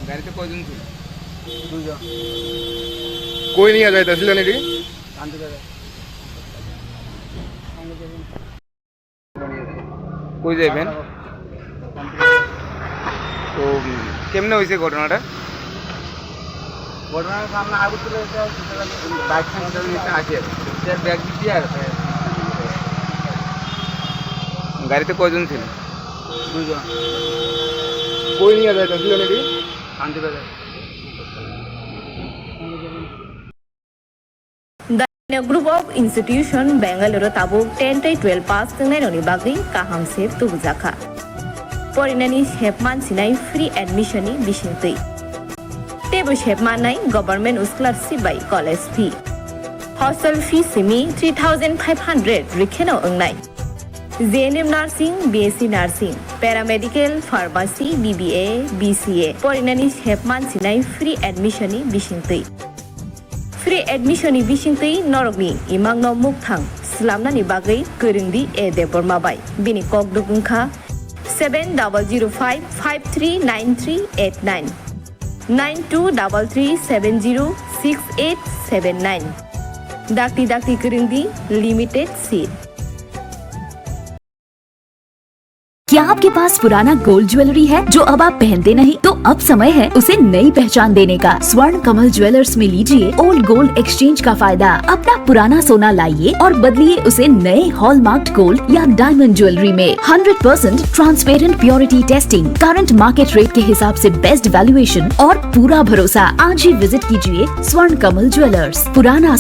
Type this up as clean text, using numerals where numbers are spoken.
গাড়িতে কয়জন ছিল? দুজন। কই নিয়ে যাইতেছিলেন এটি? আনতে যাবে। কই যাইবেন? তো কেমনে হয়েছে ঘটনাটা? ঘটনার সামনে আগুন চলে বাইক সাইকেল নিতে আসে ব্যাগ দিয়ে আর গাড়িতে কয়জন ছিল? দুজন। কই নিয়ে যাইতেছিলেন এটি? আনতে যাবে। The group of institution Bangalore tabuk 10-12 pass tengai noni bagi kaham sep tubujaka. Porinani shepman sinai free admission ni bisingtui. Tebu shepman nai government scholarship by college fee. Hostel fee simi 3,500 rikheno ongnai. JNM Nursing, BSc Nursing, Paramedical, Pharmacy, BBA, BCA. Porinani shepman sinai free admission ni bisingtui. Free admission ni bisingtui norokni imang no mukthang slamna ni bagai goringdi e debor mabai bini kok dugungkha 7005539389 9233706879 dakti goringdi limited seat. क्या आपके पास पुराना gold jewellery है जो अब आप पहनते नहीं? तो अब समय है उसे नई पहचान देने का। स्वर्ण कमल ज्वेलर्स में लीजिए ओल्ड गोल्ड एक्सचेंज का फायदा। अपना पुराना सोना लाइए और बदलिए उसे नए हॉलमार्क्ड गोल्ड या डायमंड ज्वेलरी में। 100% transparent purity testing, current market rate के हिसाब से बेस्ट वैल्यूएशन और पूरा भरोसा। आज ही विजिट कीजिए स्वर्ण कमल ज्वेलर्स, पुराना